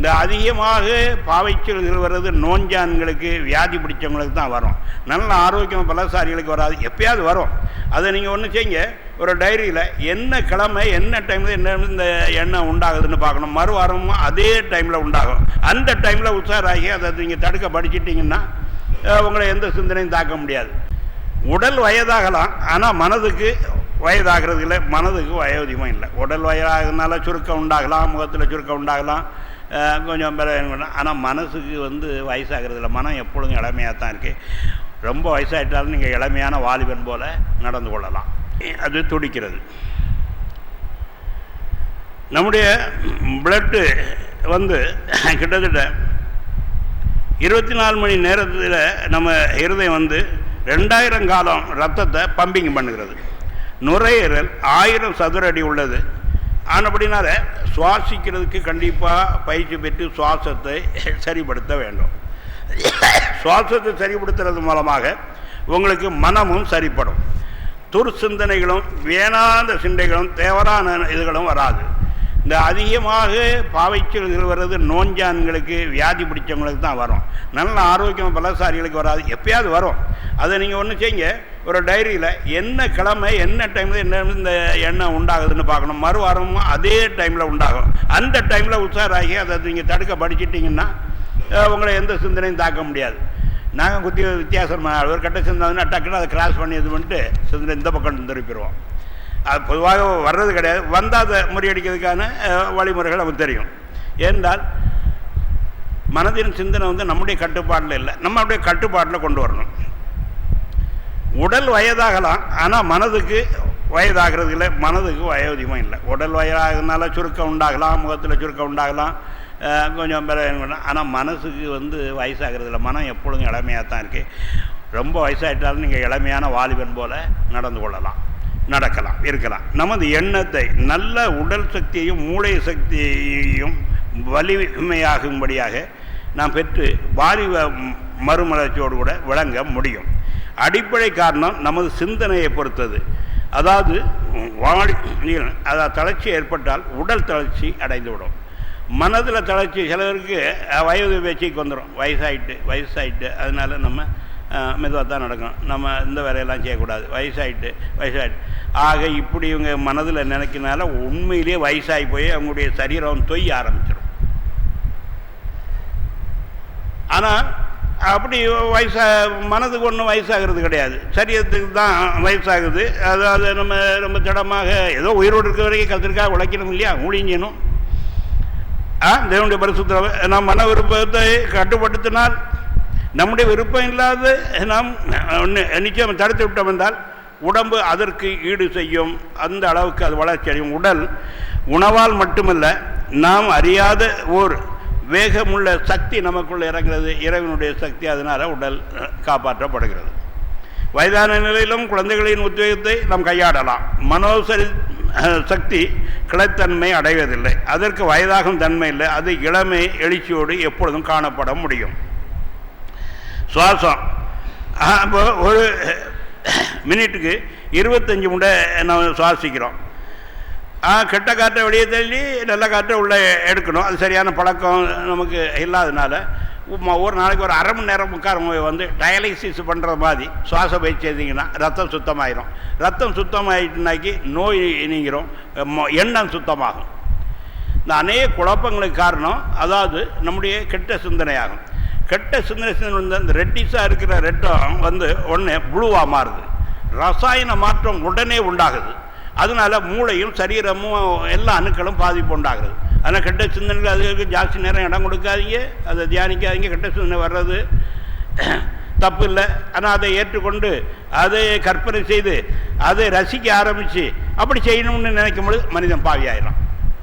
இந்த அதிகமாக பாவைச்சல்கள் வர்றது நோஞ்சான்களுக்கு, வியாதி பிடிச்சவங்களுக்கு தான் வரும். நல்ல ஆரோக்கியம் பலசாரிகளுக்கு வராது, எப்பயாவது வரும். அதை நீங்கள் ஒன்று செய்யுங்க, ஒரு டைரியில் என்ன கிழமை என்ன டைமில் என்ன இந்த எண்ணெய் உண்டாகுதுன்னு பார்க்கணும். மறுவாரமும் அதே டைமில் உண்டாகும். அந்த டைமில் உஷாராகி அதை நீங்கள் தடுக்க படிச்சிட்டிங்கன்னா உங்களை எந்த சிந்தனையும் தாக்க முடியாது. உடல் வயதாகலாம், ஆனால் மனதுக்கு வயதாகிறது இல்லை, மனதுக்கு வயோதிகமும் இல்லை. உடல் வயதாகிறதுனால சுருக்கம் உண்டாகலாம், முகத்தில் சுருக்கம் உண்டாகலாம், கொஞ்சம் பேர். ஆனால் மனசுக்கு வயசாகிறது இல்லை. மனம் எப்பொழுதும் இளமையாக தான் இருக்குது. ரொம்ப வயசாகிட்டாலும் நீங்கள் இளமையான வாலிபன் போல் நடந்து கொள்ளலாம். அது துடிக்கிறது. நம்முடைய பிளட்டு கிட்டத்தட்ட 24 மணி நேரத்தில் நம்ம இருதயம் 2000 காலம் ரத்தத்தை பம்பிங் பண்ணுகிறது. நுரையீரல் 1000 சதுர அடி உள்ளது. ஆனபடினால சுவாசிக்கிறதுக்கு கண்டிப்பாக பயிற்சி பெற்று சுவாசத்தை சரிப்படுத்த வேண்டும். சுவாசத்தை சரிப்படுத்துறது மூலமாக உங்களுக்கு மனமும் சரிப்படும். துர்சிந்தனைகளும் வேணாத சிந்தைகளும் தேவரான இதுகளும் வராது. இந்த அதிகமாக பாவைச்சல்கள் வர்றது நோஞ்சான்களுக்கு, வியாதி பிடிச்சவங்களுக்கு தான் வரும். நல்ல ஆரோக்கியம் பலசாரிகளுக்கு வராது, எப்பயாவது வரும். அதை நீங்கள் ஒன்று செய்யுங்க, ஒரு டைரியில் என்ன கிழமை என்ன டைமில் என்ன இந்த எண்ணெய் உண்டாகுதுன்னு பார்க்கணும். மறுவாரமும் அதே டைமில் உண்டாகும். அந்த டைமில் உஷாராகி அதை நீங்கள் தடுக்க படிச்சிட்டிங்கன்னா உங்களை எந்த சிந்தனையும் தாக்க முடியாது. நாங்கள் வித்தியாசமாக ஒரு கட்ட சிந்தனை டக்குன்னு அதை கிராஸ் பண்ணி இது பண்ணிட்டு சிந்தனை இந்த பக்கம் திருப்பிடுவோம். அது பொதுவாக வர்றது கிடையாது. வந்தால் அதை முறியடிக்கிறதுக்கான வழிமுறைகள் நமக்கு தெரியும். ஏனென்றால் மனதின் சிந்தனை நம்முடைய கட்டுப்பாட்டில் இல்லை, நம்மளுடைய கட்டுப்பாட்டில் கொண்டு வரணும். உடல் வயதாகலாம், ஆனால் மனதுக்கு வயதாகிறது இல்லை, மனதுக்கு வயோதிகமும் இல்லை. உடல் வயதாகிறதுனால சுருக்கம் உண்டாகலாம், முகத்தில் சுருக்கம் உண்டாகலாம், கொஞ்சம் பேர். ஆனால் மனசுக்கு வயசாகிறது இல்லை. மனம் எப்பொழுதும் இளமையாக தான் இருக்குது. ரொம்ப வயசாகிட்டாலும் நீங்கள் இளமையான வாலிபன் போல் நடந்து கொள்ளலாம், நடக்கலாம், இருக்கலாம். நமது எண்ணத்தை நல்ல உடல் சக்தியையும் மூளை சக்தியையும் வலிமையாகும்படியாக நாம் பெற்று வாலிப மறுமலர்ச்சியோடு கூட விளங்க முடியும். அடிப்படை காரணம் நமது சிந்தனையை பொறுத்தது. அதாவது தளர்ச்சி ஏற்பட்டால் உடல் தளர்ச்சி அடைந்துவிடும். மனதில் தளர்ச்சி சிலருக்கு வயது பேச்சுக்கு வந்துடும். வயசாயிட்டு அதனால நம்ம மெதுவாக தான் நடக்கணும், நம்ம இந்த வேலையெல்லாம் செய்யக்கூடாது, வயசாயிட்டு. ஆக இப்படி இவங்க மனதில் நினைக்கிறனால உண்மையிலேயே வயசாகி போய் அவங்களுடைய சரீரம் தொய்ய ஆரம்பிச்சிடும். ஆனால் அப்படி மனதுக்கு ஒன்றும் வயசாகிறது கிடையாது, சரீரத்துக்கு தான் வயசாகுது. அதாவது நம்ம ரொம்ப திடமாக ஏதோ உயிரோடு இருக்க வரைக்கும் கத்திரிக்காய் உழைக்கணும் இல்லையா, ஊழியணும். தேவனுடைய பரிசுத்தம் நாம் மன விருப்பத்தை கட்டுப்படுத்தினால், நம்முடைய விருப்பம் இல்லாத நாம் நிச்சயம் தடுத்து விட்டோம் என்றால் உடம்பு அதற்கு ஈடு செய்யும். அந்த அளவுக்கு அது வளர்ச்சி அடையும். உடல் உணவால் மட்டுமல்ல, நாம் அறியாத ஓர் வேகமுள்ள சக்தி நமக்குள்ள இறங்குறது, இறைவனுடைய சக்தி. அதனால் உடல் காப்பாற்றப்படுகிறது. வயதான நிலையிலும் குழந்தைகளின் உத்வேகத்தை நாம் கையாடலாம். மனோசரி சக்தி கிளைத்தன்மை அடைவதில்லை, அதற்கு வயதாகும் தன்மை இல்லை. அது இளமை எழுச்சியோடு எப்பொழுதும் காணப்பட முடியும். சுவாசம் ஒரு மினிட்டுக்கு 25 முறை நம்ம சுவாசிக்கிறோம். கெட்ட காற்றை வெளியே தள்ளி நல்ல காற்றை உள்ளே எடுக்கணும். அது சரியான பழக்கம் நமக்கு இல்லாதனால ஒரு நாளைக்கு ஒரு அரை மணி நேரம் உட்கார டயாலிசிஸ் பண்ணுற மாதிரி சுவாச பயிற்சி செய்திங்கன்னா ரத்தம் சுத்தமாயிரும். ரத்தம் சுத்தமாயிட்டுனாக்கி நோய் நீங்கிறோம், எண்ணம் சுத்தமாகும். இந்த அநேக குழப்பங்களுக்கு காரணம் அதாவது நம்முடைய கெட்ட சிந்தனையாகும். கெட்ட சிந்தனை அந்த ரெட்டிஸாக இருக்கிற ரெட்டம் உடனே ப்ளூவாக மாறுது. ரசாயன மாற்றம் உடனே உண்டாகுது. அதனால மூளையும் சரீரமும் எல்லா அணுக்களும் பாதிப்பு உண்டாகிறது. அதனால் கெட்ட சிந்தனைகள் அதுக்கு ஜாஸ்தி நேரம் இடம் கொடுக்காதீங்க, அதை தியானிக்காதீங்க. கெட்ட சிந்தனை வர்றது தப்பு இல்லை, ஆனால் அதை ஏற்றுக்கொண்டு அதை கற்பனை செய்து அதை ரசிக்க ஆரம்பித்து அப்படி செய்யணும்னு நினைக்கும் பொழுது மனிதன் பாவியாயிடும்.